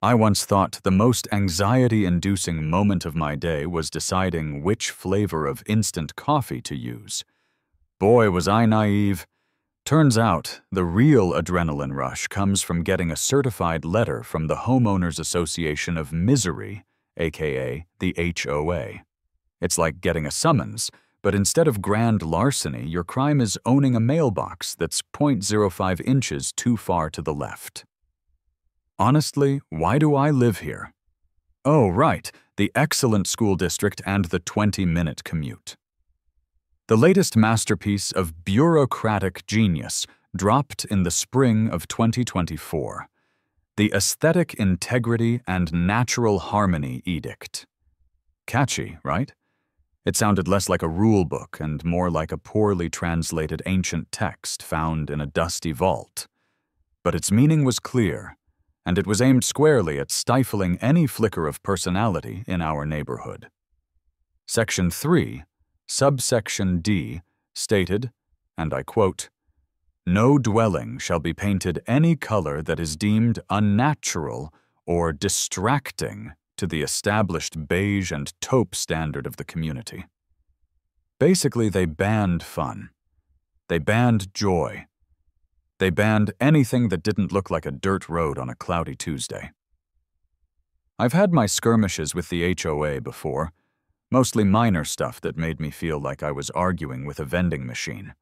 I once thought the most anxiety-inducing moment of my day was deciding which flavor of instant coffee to use. Boy, was I naive. Turns out, the real adrenaline rush comes from getting a certified letter from the Homeowners Association of Misery, aka the HOA. It's like getting a summons, but instead of grand larceny, your crime is owning a mailbox that's 0.05 inches too far to the left. Honestly, why do I live here? Oh, right, the excellent school district and the 20-minute commute. The latest masterpiece of bureaucratic genius dropped in the spring of 2024, the Aesthetic Integrity and Natural Harmony Edict. Catchy, right? It sounded less like a rule book and more like a poorly translated ancient text found in a dusty vault. But its meaning was clear, and it was aimed squarely at stifling any flicker of personality in our neighborhood. Section 3, subsection D, stated, and I quote, "No dwelling shall be painted any color that is deemed unnatural or distracting to the established beige and taupe standard of the community." Basically, they banned fun. They banned joy. They banned anything that didn't look like a dirt road on a cloudy Tuesday. I've had my skirmishes with the HOA before, mostly minor stuff that made me feel like I was arguing with a vending machine.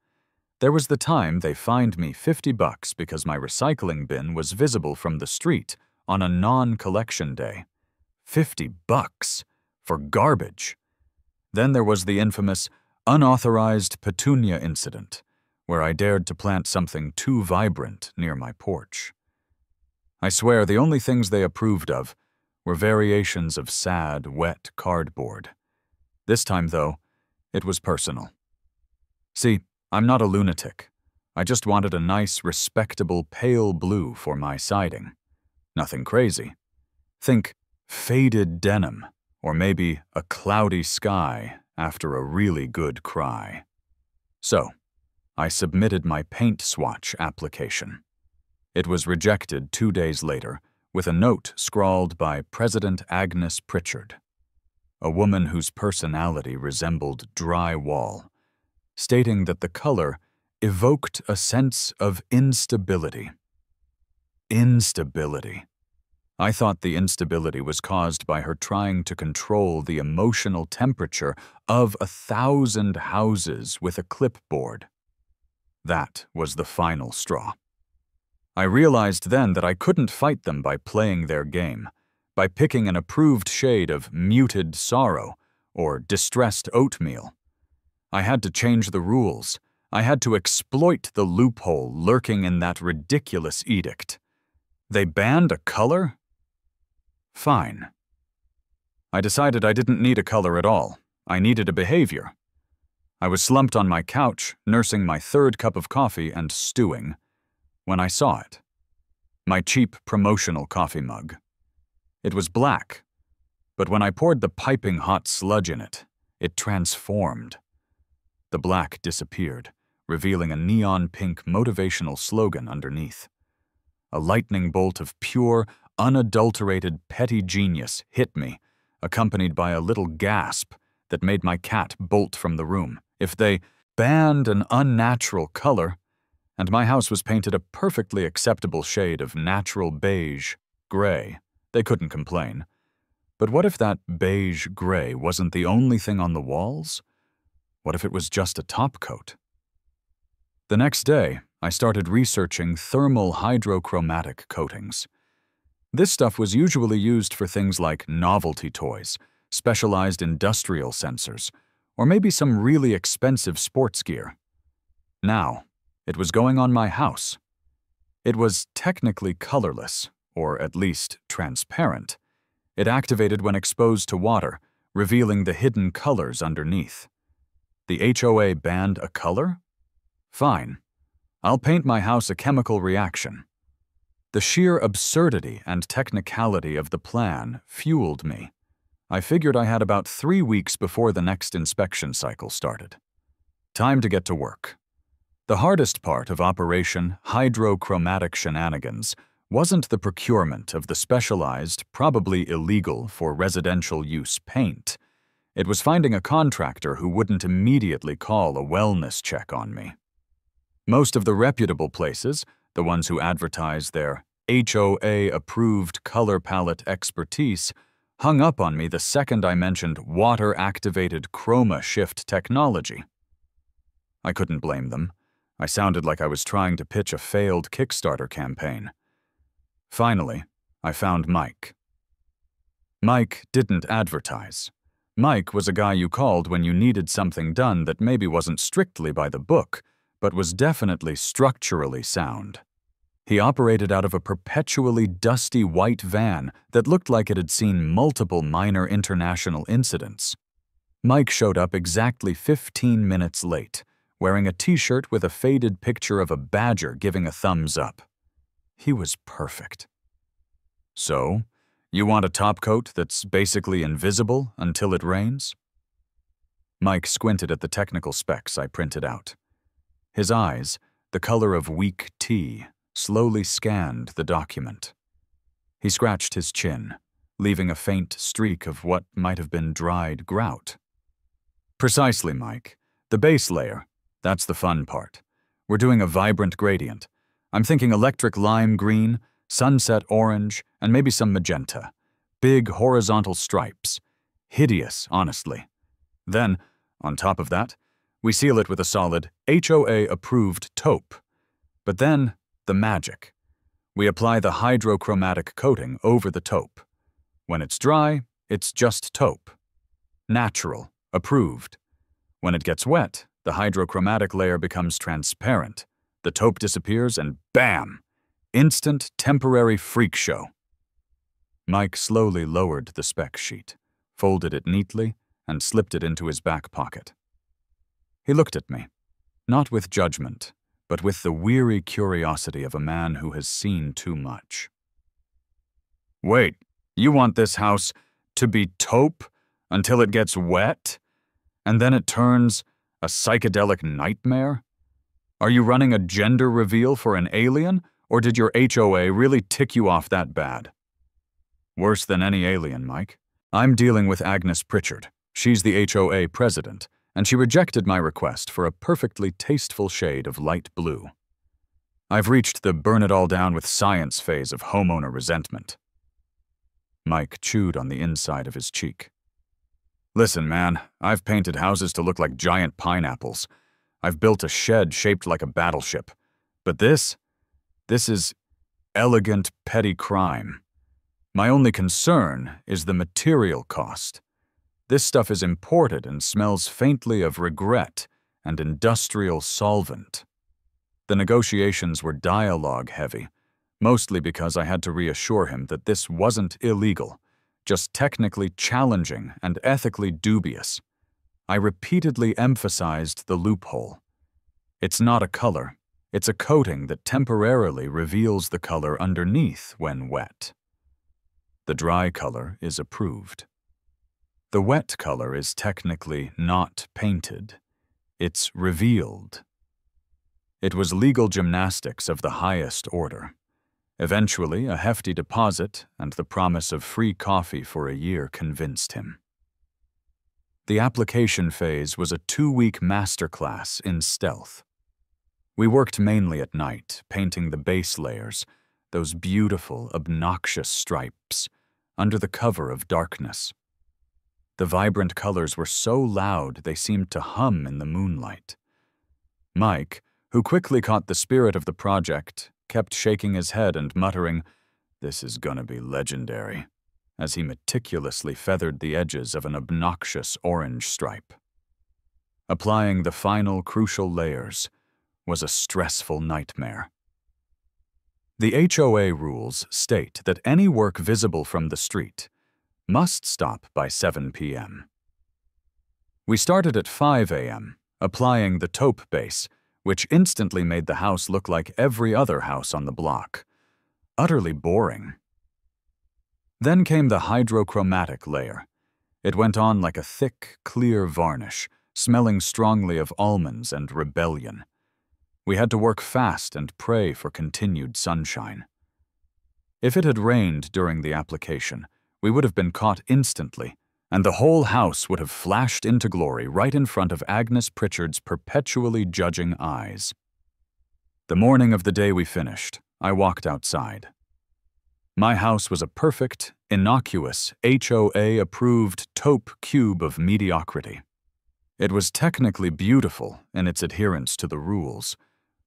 There was the time they fined me $50 because my recycling bin was visible from the street on a non-collection day. $50 for garbage. Then there was the infamous unauthorized petunia incident, where I dared to plant something too vibrant near my porch. I swear the only things they approved of were variations of sad, wet cardboard. This time, though, it was personal. See, I'm not a lunatic. I just wanted a nice, respectable pale blue for my siding. Nothing crazy. Think faded denim, or maybe a cloudy sky after a really good cry. So, I submitted my paint swatch application. It was rejected 2 days later with a note scrawled by President Agnes Pritchard, a woman whose personality resembled drywall, stating that the color evoked a sense of instability. Instability. I thought the instability was caused by her trying to control the emotional temperature of 1,000 houses with a clipboard. That was the final straw. I realized then that I couldn't fight them by playing their game, by picking an approved shade of muted sorrow or distressed oatmeal. I had to change the rules. I had to exploit the loophole lurking in that ridiculous edict. They banned a color? Fine. I decided I didn't need a color at all. I needed a behavior. I was slumped on my couch, nursing my 3rd cup of coffee and stewing, when I saw it. My cheap promotional coffee mug. It was black, but when I poured the piping hot sludge in it, it transformed. The black disappeared, revealing a neon pink motivational slogan underneath. A lightning bolt of pure, unadulterated petty genius hit me, accompanied by a little gasp that made my cat bolt from the room. If they banned an unnatural color, and my house was painted a perfectly acceptable shade of natural beige, gray, they couldn't complain. But what if that beige gray wasn't the only thing on the walls? What if it was just a top coat? The next day, I started researching thermal hydrochromatic coatings. This stuff was usually used for things like novelty toys, specialized industrial sensors, or maybe some really expensive sports gear. Now, it was going on my house. It was technically colorless, or at least transparent. It activated when exposed to water, revealing the hidden colors underneath. The HOA banned a color? Fine. I'll paint my house a chemical reaction. The sheer absurdity and technicality of the plan fueled me. I figured I had about 3 weeks before the next inspection cycle started. Time to get to work. The hardest part of Operation Hydrochromatic Shenanigans wasn't the procurement of the specialized, probably illegal for residential use paint. It was finding a contractor who wouldn't immediately call a wellness check on me. Most of the reputable places, the ones who advertise their HOA-approved color palette expertise, hung up on me the second I mentioned water-activated chroma shift technology. I couldn't blame them. I sounded like I was trying to pitch a failed Kickstarter campaign. Finally, I found Mike. Mike didn't advertise. Mike was a guy you called when you needed something done that maybe wasn't strictly by the book, but was definitely structurally sound. He operated out of a perpetually dusty white van that looked like it had seen multiple minor international incidents. Mike showed up exactly 15 minutes late, wearing a t-shirt with a faded picture of a badger giving a thumbs up. He was perfect. So, you want a top coat that's basically invisible until it rains? Mike squinted at the technical specs I printed out. His eyes, the color of weak tea, slowly scanned the document. He scratched his chin, leaving a faint streak of what might have been dried grout. Precisely, Mike. The base layer, that's the fun part. We're doing a vibrant gradient. I'm thinking electric lime green, sunset orange, and maybe some magenta. Big horizontal stripes. Hideous, honestly. Then, on top of that, we seal it with a solid HOA-approved taupe. But then, the magic. We apply the hydrochromatic coating over the taupe. When it's dry, it's just taupe. Natural, approved. When it gets wet, the hydrochromatic layer becomes transparent. The taupe disappears and bam! Instant temporary freak show. Mike slowly lowered the spec sheet, folded it neatly, and slipped it into his back pocket. He looked at me, not with judgment, but with the weary curiosity of a man who has seen too much. Wait, you want this house to be taupe until it gets wet, and then it turns a psychedelic nightmare? Are you running a gender reveal for an alien, or did your HOA really tick you off that bad? Worse than any alien, Mike. I'm dealing with Agnes Pritchard. She's the HOA president, and she rejected my request for a perfectly tasteful shade of light blue. I've reached the burn-it-all-down-with-science phase of homeowner resentment. Mike chewed on the inside of his cheek. Listen, man, I've painted houses to look like giant pineapples. I've built a shed shaped like a battleship. But this is elegant petty crime. My only concern is the material cost. This stuff is imported and smells faintly of regret and industrial solvent. The negotiations were dialogue-heavy, mostly because I had to reassure him that this wasn't illegal, just technically challenging and ethically dubious. I repeatedly emphasized the loophole. It's not a color, it's a coating that temporarily reveals the color underneath when wet. The dry color is approved. The wet color is technically not painted. It's revealed. It was legal gymnastics of the highest order. Eventually, a hefty deposit and the promise of free coffee for a year convinced him. The application phase was a 2-week masterclass in stealth. We worked mainly at night, painting the base layers, those beautiful, obnoxious stripes, under the cover of darkness. The vibrant colors were so loud they seemed to hum in the moonlight. Mike, who quickly caught the spirit of the project, kept shaking his head and muttering, "This is gonna be legendary," as he meticulously feathered the edges of an obnoxious orange stripe. Applying the final crucial layers was a stressful nightmare. The HOA rules state that any work visible from the street must stop by 7 p.m. We started at 5 a.m., applying the taupe base, which instantly made the house look like every other house on the block. Utterly boring. Then came the hydrochromatic layer. It went on like a thick, clear varnish, smelling strongly of almonds and rebellion. We had to work fast and pray for continued sunshine. If it had rained during the application, we would have been caught instantly, and the whole house would have flashed into glory right in front of Agnes Pritchard's perpetually judging eyes. The morning of the day we finished, I walked outside. My house was a perfect, innocuous, HOA-approved taupe cube of mediocrity. It was technically beautiful in its adherence to the rules.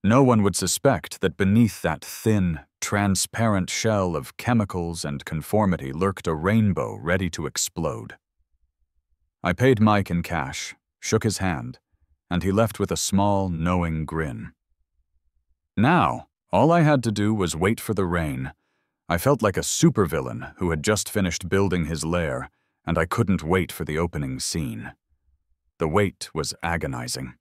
No one would suspect that beneath that thin, transparent shell of chemicals and conformity lurked a rainbow ready to explode. I paid Mike in cash, shook his hand, and he left with a small, knowing grin. Now, all I had to do was wait for the rain. I felt like a supervillain who had just finished building his lair, and I couldn't wait for the opening scene. The wait was agonizing.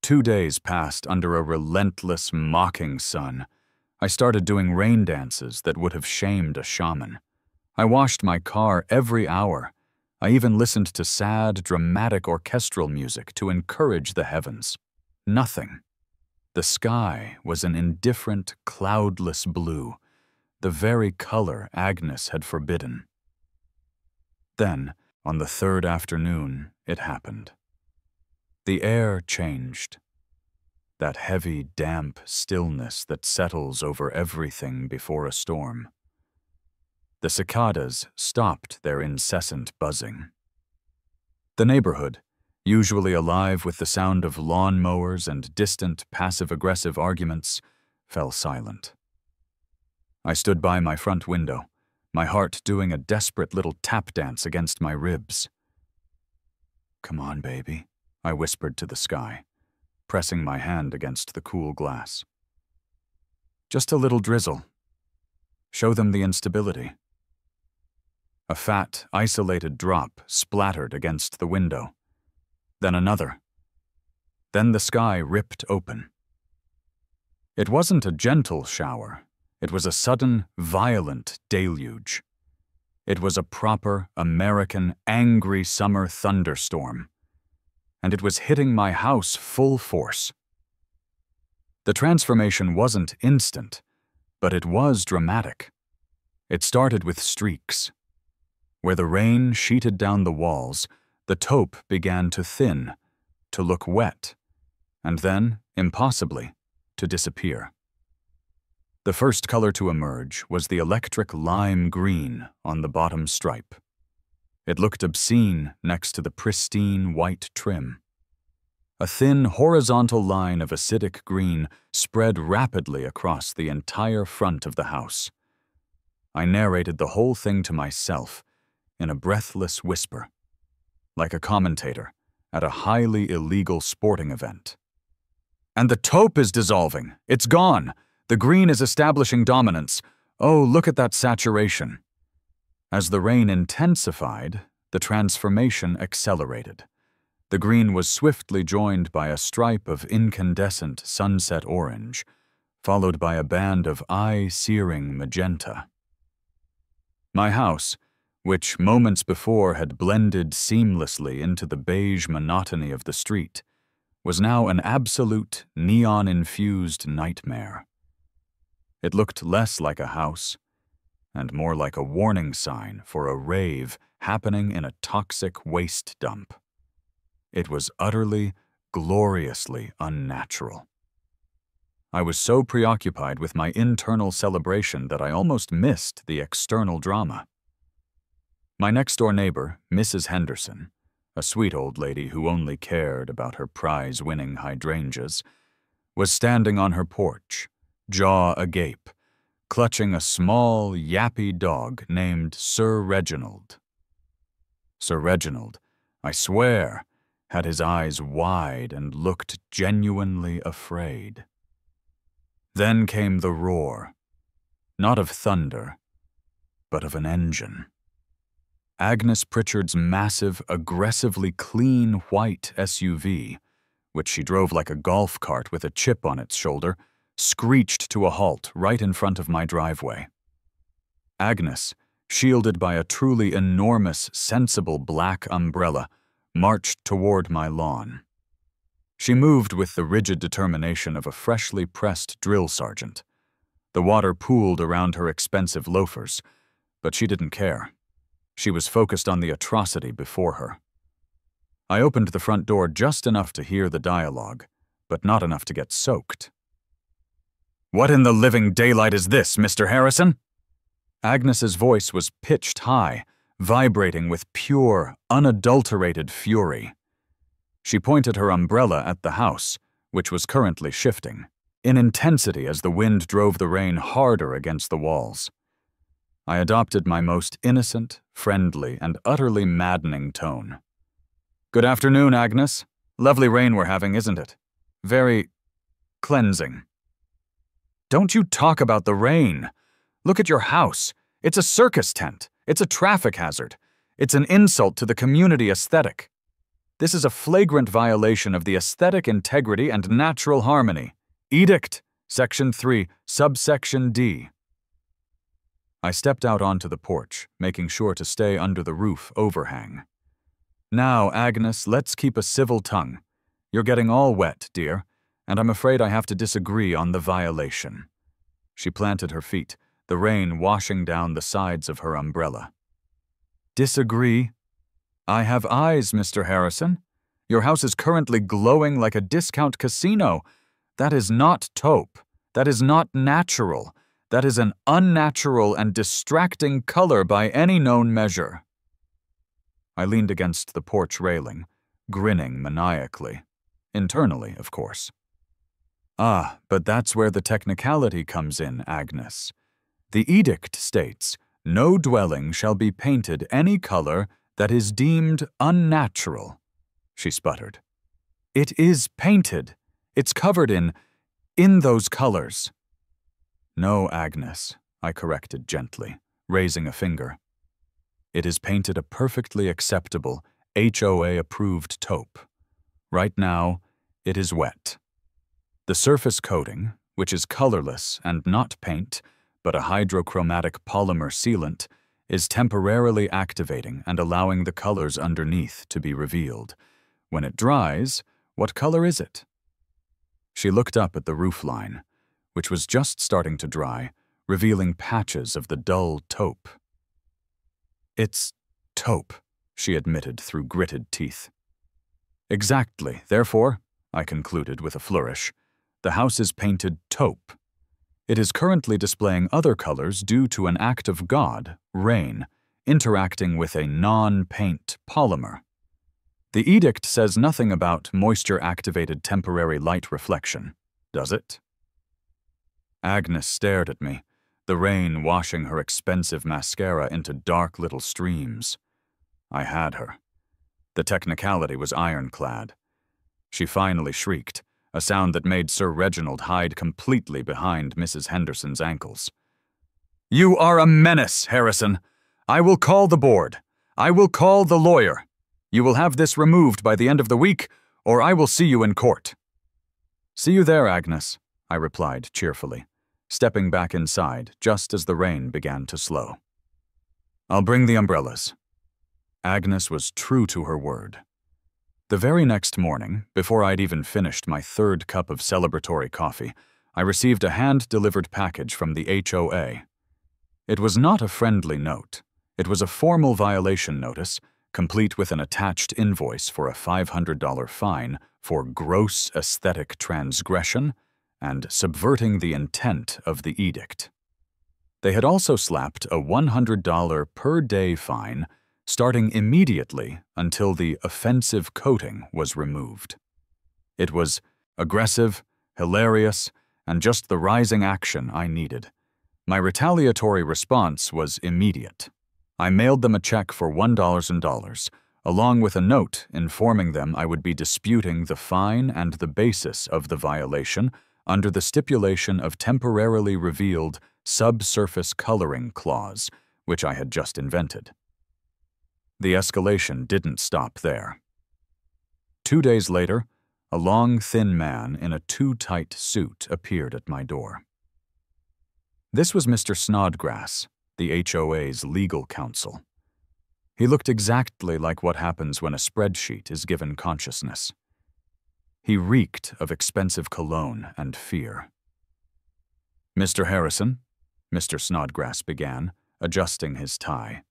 2 days passed under a relentless, mocking sun. I started doing rain dances that would have shamed a shaman. I washed my car every hour. I even listened to sad, dramatic orchestral music to encourage the heavens. Nothing. The sky was an indifferent, cloudless blue, the very color Agnes had forbidden. Then, on the third afternoon, it happened. The air changed. That heavy, damp stillness that settles over everything before a storm. The cicadas stopped their incessant buzzing. The neighborhood, usually alive with the sound of lawn mowers and distant passive-aggressive arguments, fell silent. I stood by my front window, my heart doing a desperate little tap dance against my ribs. "Come on, baby," I whispered to the sky, pressing my hand against the cool glass. "Just a little drizzle. Show them the instability." A fat, isolated drop splattered against the window. Then another. Then the sky ripped open. It wasn't a gentle shower. It was a sudden, violent deluge. It was a proper, American, angry summer thunderstorm. And it was hitting my house full force. The transformation wasn't instant, but it was dramatic. It started with streaks. Where the rain sheeted down the walls, the taupe began to thin, to look wet, and then, impossibly, to disappear. The first color to emerge was the electric lime green on the bottom stripe. It looked obscene next to the pristine white trim. A thin horizontal line of acidic green spread rapidly across the entire front of the house. I narrated the whole thing to myself in a breathless whisper, like a commentator at a highly illegal sporting event. "And the taupe is dissolving. It's gone. The green is establishing dominance. Oh, look at that saturation." As the rain intensified, the transformation accelerated. The green was swiftly joined by a stripe of incandescent sunset orange, followed by a band of eye-searing magenta. My house, which moments before had blended seamlessly into the beige monotony of the street, was now an absolute neon-infused nightmare. It looked less like a house, and more like a warning sign for a rave happening in a toxic waste dump. It was utterly, gloriously unnatural. I was so preoccupied with my internal celebration that I almost missed the external drama. My next-door neighbor, Mrs. Henderson, a sweet old lady who only cared about her prize-winning hydrangeas, was standing on her porch, jaw agape, clutching a small, yappy dog named Sir Reginald. Sir Reginald, I swear, had his eyes wide and looked genuinely afraid. Then came the roar, not of thunder, but of an engine. Agnes Pritchard's massive, aggressively clean white SUV, which she drove like a golf cart with a chip on its shoulder, screeched to a halt right in front of my driveway. Agnes, shielded by a truly enormous, sensible black umbrella, marched toward my lawn. She moved with the rigid determination of a freshly pressed drill sergeant. The water pooled around her expensive loafers, but she didn't care. She was focused on the atrocity before her. I opened the front door just enough to hear the dialogue, but not enough to get soaked. "What in the living daylight is this, Mr. Harrison?" Agnes's voice was pitched high, vibrating with pure, unadulterated fury. She pointed her umbrella at the house, which was currently shifting, in intensity as the wind drove the rain harder against the walls. I adopted my most innocent, friendly, and utterly maddening tone. "Good afternoon, Agnes. Lovely rain we're having, isn't it? Very cleansing." "Don't you talk about the rain. Look at your house. It's a circus tent. It's a traffic hazard. It's an insult to the community aesthetic. This is a flagrant violation of the aesthetic integrity and natural harmony. Edict, Section 3, Subsection D." I stepped out onto the porch, making sure to stay under the roof overhang. "Now, Agnes, let's keep a civil tongue. You're getting all wet, dear, and I'm afraid I have to disagree on the violation." She planted her feet, the rain washing down the sides of her umbrella. "Disagree? I have eyes, Mr. Harrison. Your house is currently glowing like a discount casino. That is not taupe. That is not natural. That is an unnatural and distracting color by any known measure." I leaned against the porch railing, grinning maniacally. Internally, of course. "Ah, but that's where the technicality comes in, Agnes. The edict states, 'No dwelling shall be painted any color that is deemed unnatural,'" she sputtered. "It is painted. It's covered in those colors." "No, Agnes," I corrected gently, raising a finger. "It is painted a perfectly acceptable, HOA-approved taupe. Right now, it is wet. The surface coating, which is colorless and not paint, but a hydrochromatic polymer sealant, is temporarily activating and allowing the colors underneath to be revealed. When it dries, what color is it?" She looked up at the roofline, which was just starting to dry, revealing patches of the dull taupe. "It's taupe," she admitted through gritted teeth. "Exactly. Therefore," I concluded with a flourish, "the house is painted taupe. It is currently displaying other colors due to an act of God, rain, interacting with a non-paint polymer. The edict says nothing about moisture-activated temporary light reflection, does it?" Agnes stared at me, the rain washing her expensive mascara into dark little streams. I had her. The technicality was ironclad. She finally shrieked, a sound that made Sir Reginald hide completely behind Mrs. Henderson's ankles. "You are a menace, Harrison. I will call the board. I will call the lawyer. You will have this removed by the end of the week, or I will see you in court." "See you there, Agnes," I replied cheerfully, stepping back inside just as the rain began to slow. "I'll bring the umbrellas." Agnes was true to her word. The very next morning, before I'd even finished my third cup of celebratory coffee, I received a hand-delivered package from the HOA. It was not a friendly note. It was a formal violation notice, complete with an attached invoice for a $500 fine for gross aesthetic transgression and subverting the intent of the edict. They had also slapped a $100 per day fine starting immediately until the offensive coating was removed. It was aggressive, hilarious, and just the rising action I needed. My retaliatory response was immediate. I mailed them a check for $1,000, along with a note informing them I would be disputing the fine and the basis of the violation under the stipulation of temporarily revealed subsurface coloring clause, which I had just invented. The escalation didn't stop there. 2 days later, a long, thin man in a too-tight suit appeared at my door. This was Mr. Snodgrass, the HOA's legal counsel. He looked exactly like what happens when a spreadsheet is given consciousness. He reeked of expensive cologne and fear. Mr. Harrison, Mr. Snodgrass began, adjusting his tie.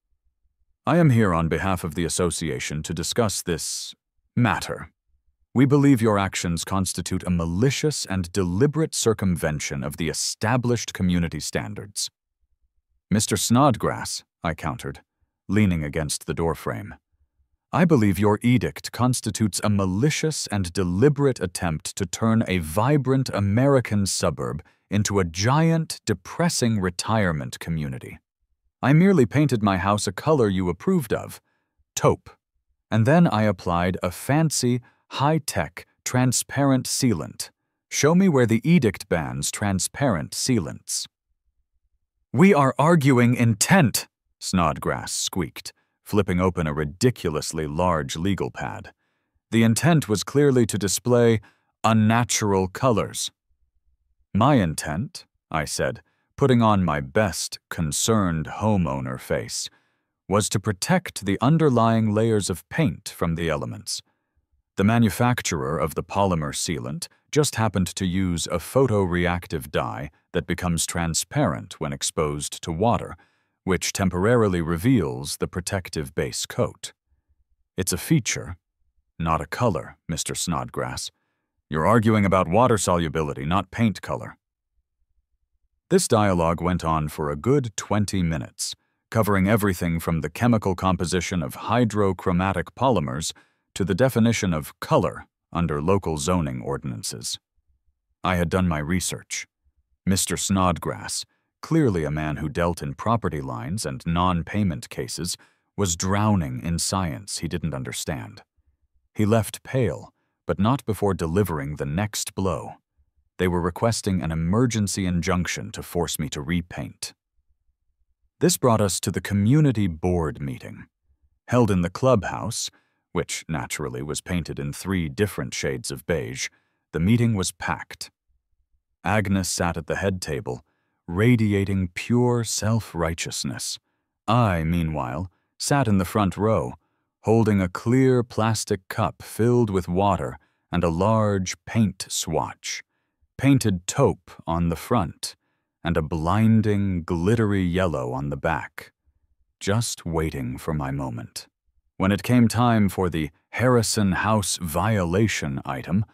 I am here on behalf of the association to discuss this matter. We believe your actions constitute a malicious and deliberate circumvention of the established community standards. Mr. Snodgrass, I countered, leaning against the doorframe. I believe your edict constitutes a malicious and deliberate attempt to turn a vibrant American suburb into a giant, depressing retirement community. I merely painted my house a color you approved of, taupe, and then I applied a fancy, high-tech, transparent sealant. Show me where the edict bans transparent sealants. We are arguing intent, Snodgrass squeaked, flipping open a ridiculously large legal pad. The intent was clearly to display unnatural colors. My intent, I said, putting on my best concerned homeowner face, was to protect the underlying layers of paint from the elements. The manufacturer of the polymer sealant just happened to use a photoreactive dye that becomes transparent when exposed to water, which temporarily reveals the protective base coat. It's a feature, not a color, Mr. Snodgrass. You're arguing about water solubility, not paint color. This dialogue went on for a good 20 minutes, covering everything from the chemical composition of hydrochromatic polymers to the definition of color under local zoning ordinances. I had done my research. Mr. Snodgrass, clearly a man who dealt in property lines and non-payment cases, was drowning in science he didn't understand. He left pale, but not before delivering the next blow. They were requesting an emergency injunction to force me to repaint. This brought us to the community board meeting. Held in the clubhouse, which naturally was painted in 3 different shades of beige, the meeting was packed. Agnes sat at the head table, radiating pure self-righteousness. I, meanwhile, sat in the front row, holding a clear plastic cup filled with water and a large paint swatch, painted taupe on the front, and a blinding, glittery yellow on the back, just waiting for my moment. When it came time for the Harrison House violation item,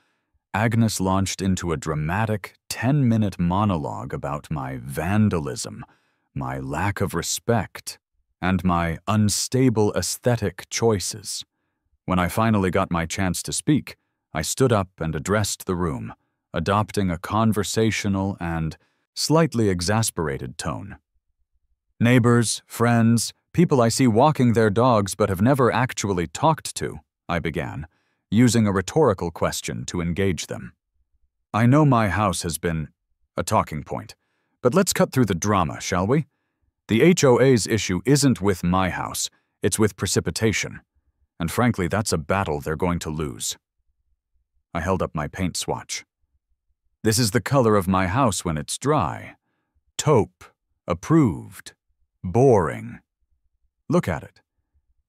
Agnes launched into a dramatic 10-minute monologue about my vandalism, my lack of respect, and my unstable aesthetic choices. When I finally got my chance to speak, I stood up and addressed the room, adopting a conversational and slightly exasperated tone. Neighbors, friends, people I see walking their dogs but have never actually talked to, I began, using a rhetorical question to engage them. I know my house has been a talking point, but let's cut through the drama, shall we? The HOA's issue isn't with my house, it's with precipitation, and frankly, that's a battle they're going to lose. I held up my paint swatch. This is the color of my house when it's dry. Taupe, approved, boring. Look at it.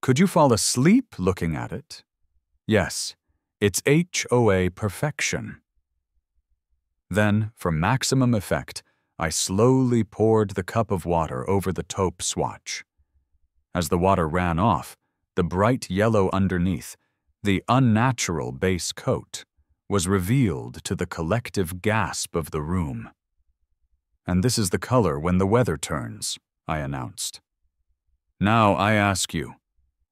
Could you fall asleep looking at it? Yes, it's HOA perfection. Then, for maximum effect, I slowly poured the cup of water over the taupe swatch. As the water ran off, the bright yellow underneath, the unnatural base coat, was revealed to the collective gasp of the room. And this is the color when the weather turns, I announced. Now I ask you,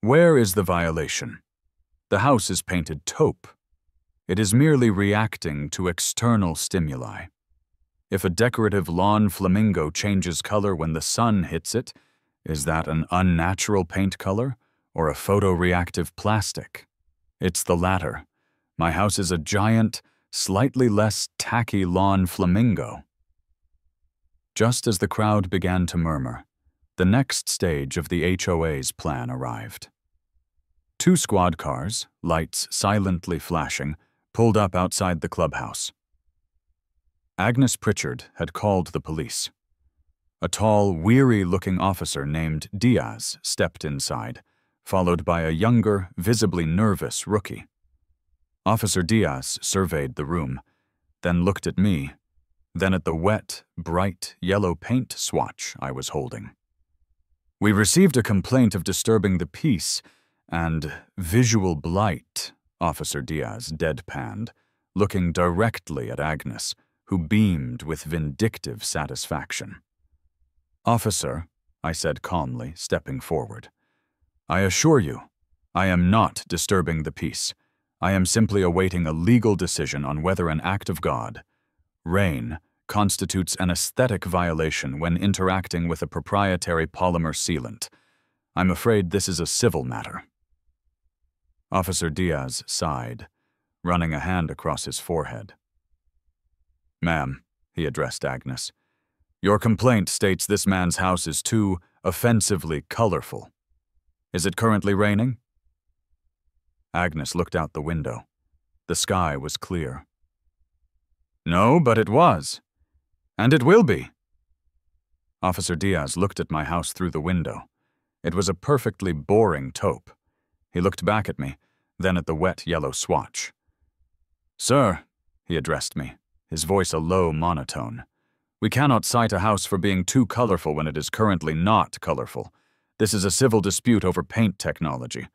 where is the violation? The house is painted taupe. It is merely reacting to external stimuli. If a decorative lawn flamingo changes color when the sun hits it, is that an unnatural paint color or a photoreactive plastic? It's the latter. My house is a giant, slightly less tacky lawn flamingo. Just as the crowd began to murmur, the next stage of the HOA's plan arrived. 2 squad cars, lights silently flashing, pulled up outside the clubhouse. Agnes Pritchard had called the police. A tall, weary-looking officer named Diaz stepped inside, followed by a younger, visibly nervous rookie. Officer Diaz surveyed the room, then looked at me, then at the wet, bright yellow paint swatch I was holding. "We received a complaint of disturbing the peace and visual blight," Officer Diaz deadpanned, looking directly at Agnes, who beamed with vindictive satisfaction. "Officer," I said calmly, stepping forward, "I assure you, I am not disturbing the peace. I am simply awaiting a legal decision on whether an act of God, rain, constitutes an aesthetic violation when interacting with a proprietary polymer sealant. I'm afraid this is a civil matter." Officer Diaz sighed, running a hand across his forehead. "Ma'am," he addressed Agnes, "your complaint states this man's house is too offensively colorful. Is it currently raining?" Agnes looked out the window. The sky was clear. "No, but it was. And it will be." Officer Diaz looked at my house through the window. It was a perfectly boring taupe. He looked back at me, then at the wet yellow swatch. "Sir," he addressed me, his voice a low monotone, "we cannot cite a house for being too colorful when it is currently not colorful. This is a civil dispute over paint technology.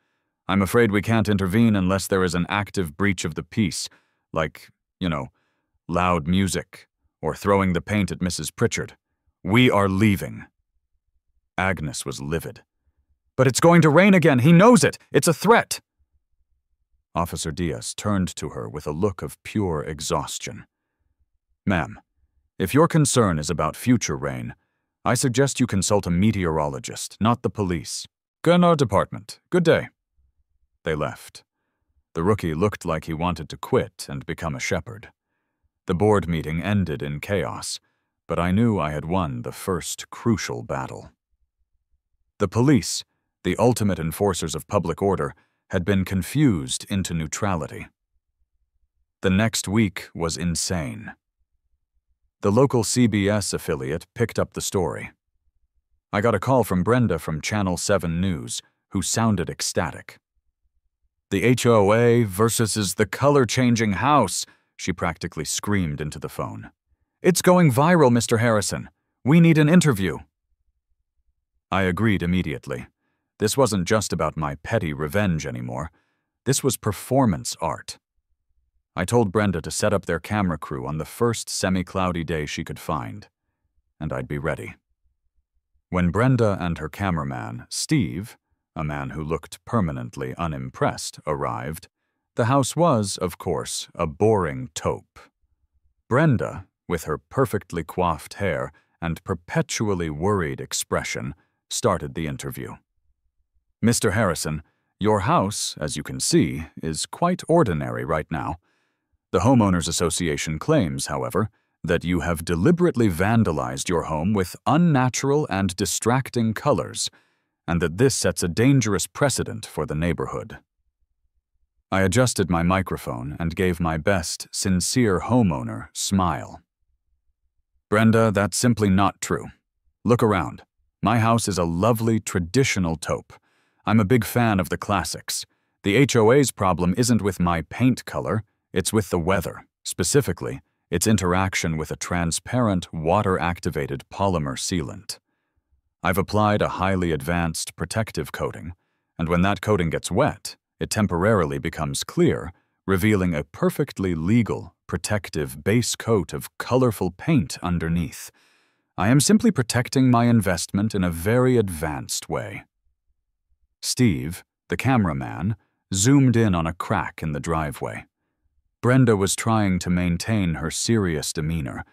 I'm afraid we can't intervene unless there is an active breach of the peace, like, loud music, or throwing the paint at Mrs. Pritchard. We are leaving." Agnes was livid. "But it's going to rain again. He knows it. It's a threat." Officer Diaz turned to her with a look of pure exhaustion. "Ma'am, if your concern is about future rain, I suggest you consult a meteorologist, not the police. Go in our department. Good day." They left. The rookie looked like he wanted to quit and become a shepherd. The board meeting ended in chaos, but I knew I had won the first crucial battle. The police, the ultimate enforcers of public order, had been confused into neutrality. The next week was insane. The local CBS affiliate picked up the story. I got a call from Brenda from Channel 7 News, who sounded ecstatic. "The HOA versus the color-changing house," she practically screamed into the phone. "It's going viral, Mr. Harrison. We need an interview." I agreed immediately. This wasn't just about my petty revenge anymore. This was performance art. I told Brenda to set up their camera crew on the first semi-cloudy day she could find, and I'd be ready. When Brenda and her cameraman, Steve, a man who looked permanently unimpressed, arrived, the house was, of course, a boring taupe. Brenda, with her perfectly coiffed hair and perpetually worried expression, started the interview. "Mr. Harrison, your house, as you can see, is quite ordinary right now. The Homeowners Association claims, however, that you have deliberately vandalized your home with unnatural and distracting colors, and that this sets a dangerous precedent for the neighborhood." I adjusted my microphone and gave my best sincere homeowner smile. "Brenda, that's simply not true. Look around. My house is a lovely traditional taupe. I'm a big fan of the classics. The HOA's problem isn't with my paint color, it's with the weather, specifically, its interaction with a transparent, water-activated polymer sealant. I've applied a highly advanced protective coating, and when that coating gets wet, it temporarily becomes clear, revealing a perfectly legal, protective base coat of colorful paint underneath. I am simply protecting my investment in a very advanced way." Steve, the cameraman, zoomed in on a crack in the driveway. Brenda was trying to maintain her serious demeanor,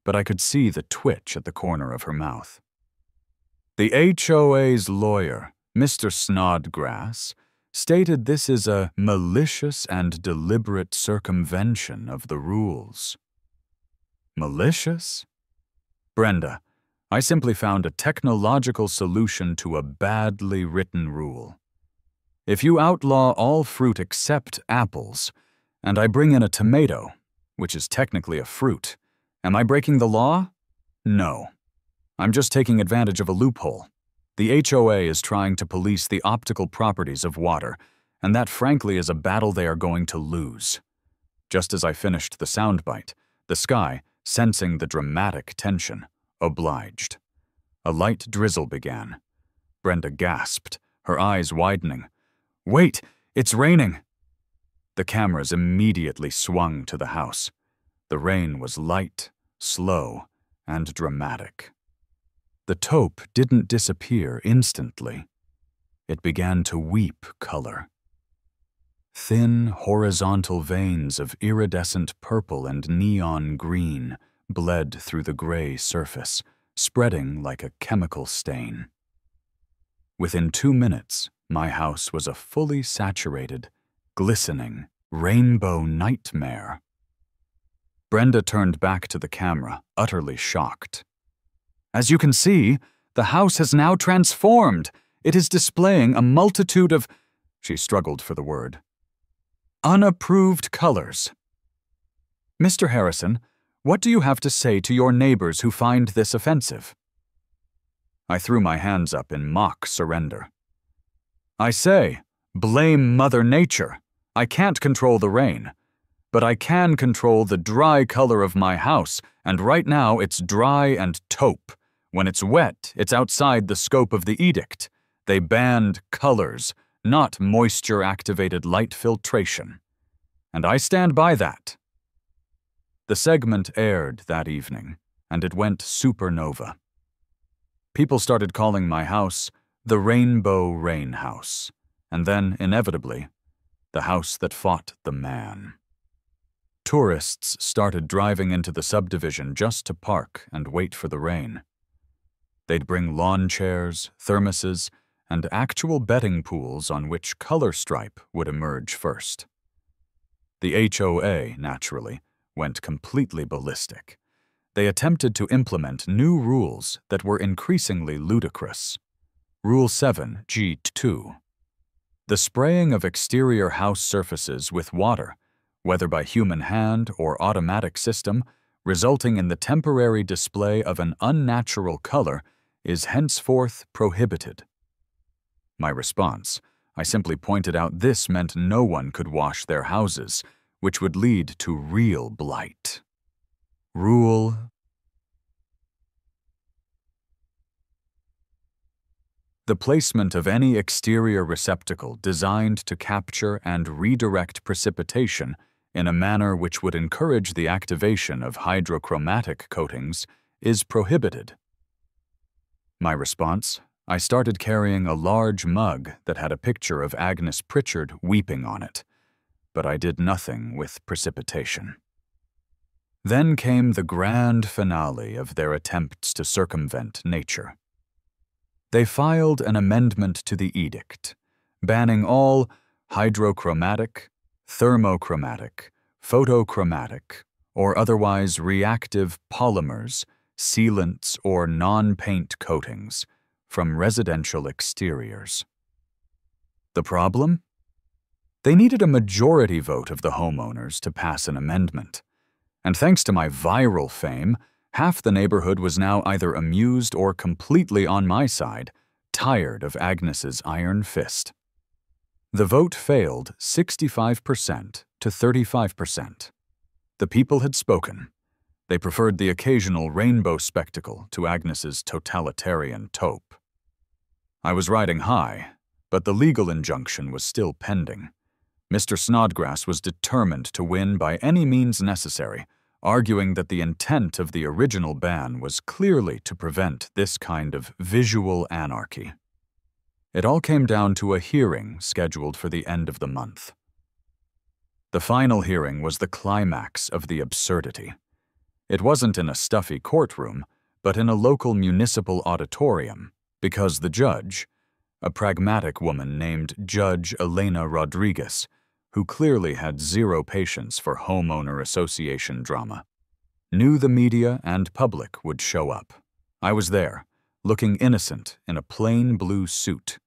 but I could see the twitch at the corner of her mouth. "The HOA's lawyer, Mr. Snodgrass, stated this is a malicious and deliberate circumvention of the rules." Malicious? Brenda, I simply found a technological solution to a badly written rule. If you outlaw all fruit except apples, and I bring in a tomato, which is technically a fruit, am I breaking the law? No. I'm just taking advantage of a loophole. The HOA is trying to police the optical properties of water, and that frankly is a battle they are going to lose. Just as I finished the soundbite, the sky, sensing the dramatic tension, obliged. A light drizzle began. Brenda gasped, her eyes widening. "Wait, it's raining!" The cameras immediately swung to the house. The rain was light, slow, and dramatic. The taupe didn't disappear instantly. It began to weep color. Thin, horizontal veins of iridescent purple and neon green bled through the gray surface, spreading like a chemical stain. Within 2 minutes, my house was a fully saturated, glistening, rainbow nightmare. Brenda turned back to the camera, utterly shocked. "As you can see, the house has now transformed. It is displaying a multitude of—" she struggled for the word. "Unapproved colors." "Mr. Harrison, what do you have to say to your neighbors who find this offensive?" I threw my hands up in mock surrender. "I say, blame Mother Nature. I can't control the rain, but I can control the dry color of my house, and right now it's dry and taupe. When it's wet, it's outside the scope of the edict. They banned colors, not moisture-activated light filtration. And I stand by that." The segment aired that evening, and it went supernova. People started calling my house the Rainbow Rain House, and then, inevitably, the house that fought the man. Tourists started driving into the subdivision just to park and wait for the rain. They'd bring lawn chairs, thermoses, and actual betting pools on which color stripe would emerge first. The HOA, naturally, went completely ballistic. They attempted to implement new rules that were increasingly ludicrous. Rule 7, G2. The spraying of exterior house surfaces with water, whether by human hand or automatic system, resulting in the temporary display of an unnatural color, is henceforth prohibited. My response, I simply pointed out this meant no one could wash their houses, which would lead to real blight. Rule. The placement of any exterior receptacle designed to capture and redirect precipitation in a manner which would encourage the activation of hydrochromatic coatings is prohibited. My response, I started carrying a large mug that had a picture of Agnes Pritchard weeping on it, but I did nothing with precipitation. Then came the grand finale of their attempts to circumvent nature. They filed an amendment to the edict, banning all hydrochromatic, thermochromatic, photochromatic, or otherwise reactive polymers, sealants, or non-paint coatings from residential exteriors. The problem? They needed a majority vote of the homeowners to pass an amendment, and thanks to my viral fame, half the neighborhood was now either amused or completely on my side, tired of Agnes's iron fist. The vote failed 65% to 35%. The people had spoken. They preferred the occasional rainbow spectacle to Agnes's totalitarian taupe. I was riding high, but the legal injunction was still pending. Mr. Snodgrass was determined to win by any means necessary, arguing that the intent of the original ban was clearly to prevent this kind of visual anarchy. It all came down to a hearing scheduled for the end of the month. The final hearing was the climax of the absurdity. It wasn't in a stuffy courtroom, but in a local municipal auditorium, because the judge, a pragmatic woman named Judge Elena Rodriguez, who clearly had zero patience for homeowner association drama, knew the media and public would show up. I was there, looking innocent in a plain blue suit,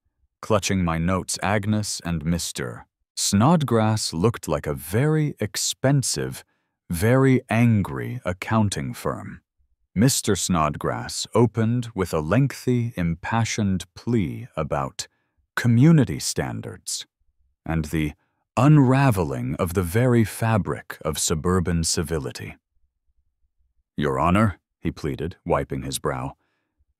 clutching my notes. Agnes and Mr. Snodgrass looked like a very expensive, very angry accounting firm. Mr. Snodgrass opened with a lengthy, impassioned plea about community standards and the unraveling of the very fabric of suburban civility. Your Honor, he pleaded, wiping his brow,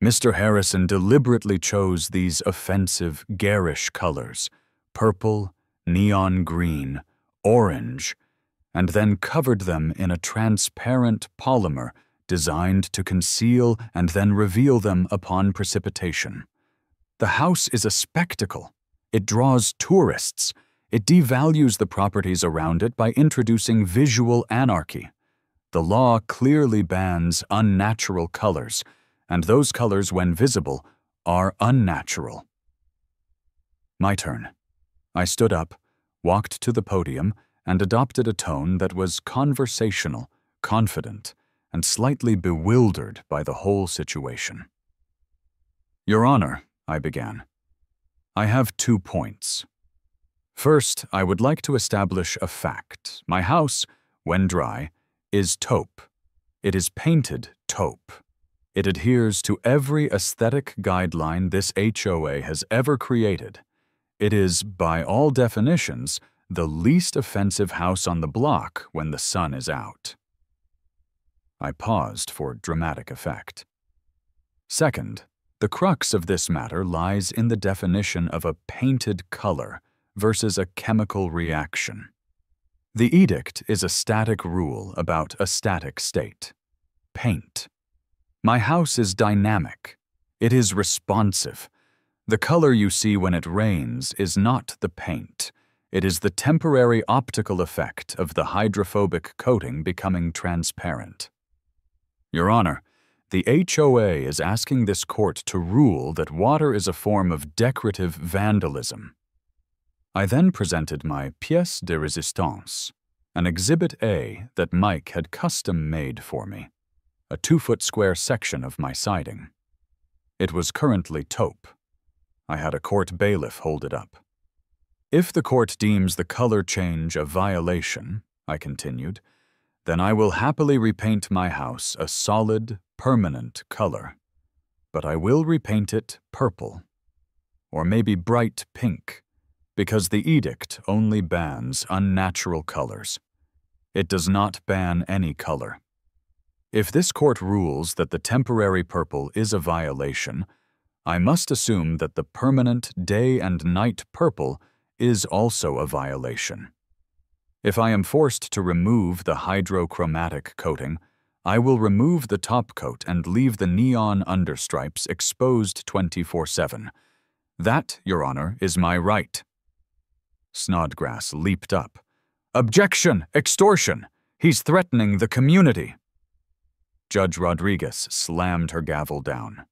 Mr. Harrison deliberately chose these offensive, garish colors, purple, neon green, orange, and then covered them in a transparent polymer designed to conceal and then reveal them upon precipitation. The house is a spectacle. It draws tourists. It devalues the properties around it by introducing visual anarchy. The law clearly bans unnatural colors, and those colors, when visible, are unnatural. My turn. I stood up, walked to the podium, and adopted a tone that was conversational, confident, and slightly bewildered by the whole situation. Your Honor, I began, I have 2 points. First, I would like to establish a fact. My house, when dry, is taupe. It is painted taupe. It adheres to every aesthetic guideline this HOA has ever created. It is, by all definitions, the least offensive house on the block when the sun is out. I paused for dramatic effect. Second, the crux of this matter lies in the definition of a painted color versus a chemical reaction. The edict is a static rule about a static state. Paint. My house is dynamic. It is responsive. The color you see when it rains is not the paint. It is the temporary optical effect of the hydrophobic coating becoming transparent. Your Honor, the HOA is asking this court to rule that water is a form of decorative vandalism. I then presented my pièce de résistance, an Exhibit A that Mike had custom-made for me, a 2-foot square section of my siding. It was currently taupe. I had a court bailiff hold it up. If the court deems the color change a violation, I continued, then I will happily repaint my house a solid, permanent color. But I will repaint it purple, or maybe bright pink, because the edict only bans unnatural colors. It does not ban any color. If this court rules that the temporary purple is a violation, I must assume that the permanent day and night purple is also a violation. If I am forced to remove the hydrochromatic coating, I will remove the top coat and leave the neon understripes exposed 24/7. That, Your Honor, is my right. Snodgrass leaped up. Objection! Extortion! He's threatening the community. Judge Rodriguez slammed her gavel down.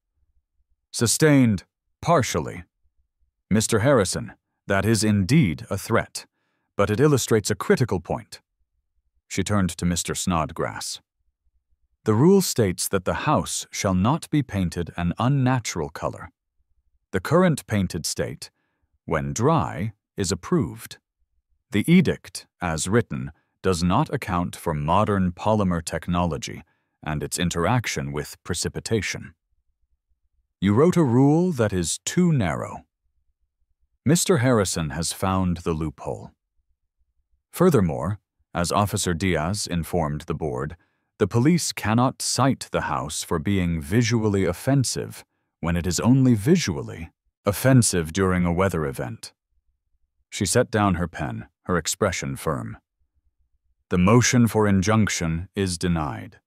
Sustained, partially. Mr. Harrison, that is indeed a threat, but it illustrates a critical point. She turned to Mr. Snodgrass. The rule states that the house shall not be painted an unnatural color. The current painted state, when dry, is approved. The edict, as written, does not account for modern polymer technology and its interaction with precipitation. You wrote a rule that is too narrow. Mr. Harrison has found the loophole. Furthermore, as Officer Diaz informed the board, the police cannot cite the house for being visually offensive when it is only visually offensive during a weather event. She set down her pen, her expression firm. The motion for injunction is denied.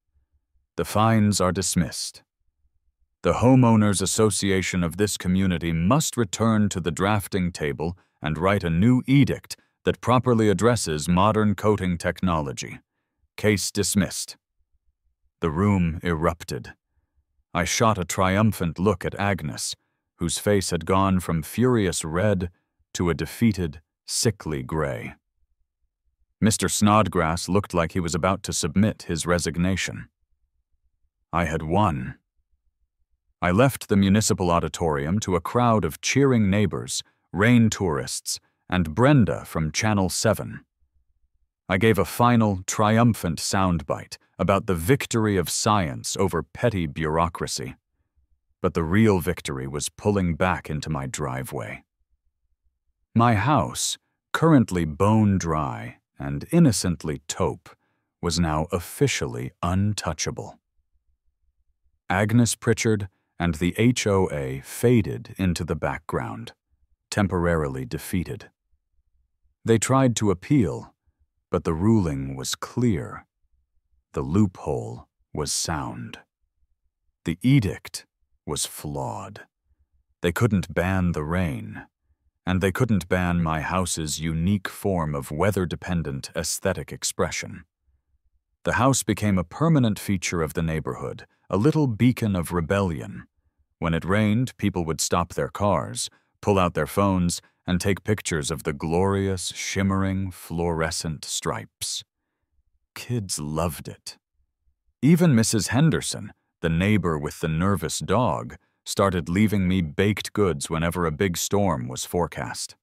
The fines are dismissed. The Homeowners Association of this community must return to the drafting table and write a new edict that properly addresses modern coating technology. Case dismissed. The room erupted. I shot a triumphant look at Agnes, whose face had gone from furious red to a defeated, sickly gray. Mr. Snodgrass looked like he was about to submit his resignation. I had won. I left the municipal auditorium to a crowd of cheering neighbors, rain tourists, and Brenda from Channel 7. I gave a final, triumphant soundbite about the victory of science over petty bureaucracy. But the real victory was pulling back into my driveway. My house, currently bone dry and innocently taupe, was now officially untouchable. Agnes Pritchard and the HOA faded into the background, temporarily defeated. They tried to appeal, but the ruling was clear. The loophole was sound. The edict was flawed. They couldn't ban the rain, and they couldn't ban my house's unique form of weather-dependent aesthetic expression. The house became a permanent feature of the neighborhood, a little beacon of rebellion. When it rained, people would stop their cars, pull out their phones, and take pictures of the glorious, shimmering, fluorescent stripes. Kids loved it. Even Mrs. Henderson, the neighbor with the nervous dog, started leaving me baked goods whenever a big storm was forecast.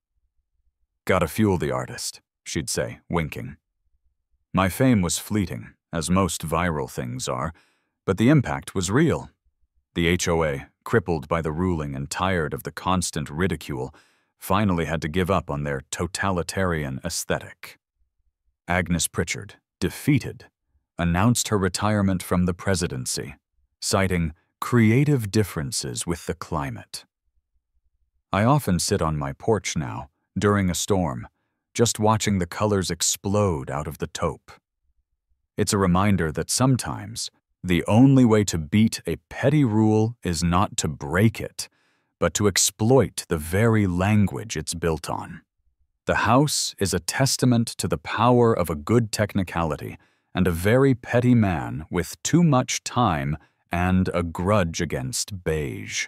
"Gotta fuel the artist," she'd say, winking. My fame was fleeting, as most viral things are, but the impact was real. The HOA, crippled by the ruling and tired of the constant ridicule, finally had to give up on their totalitarian aesthetic. Agnes Pritchard, defeated, announced her retirement from the presidency, citing creative differences with the climate. I often sit on my porch now, during a storm, just watching the colors explode out of the taupe. It's a reminder that sometimes the only way to beat a petty rule is not to break it, but to exploit the very language it's built on. The house is a testament to the power of a good technicality and a very petty man with too much time and a grudge against beige.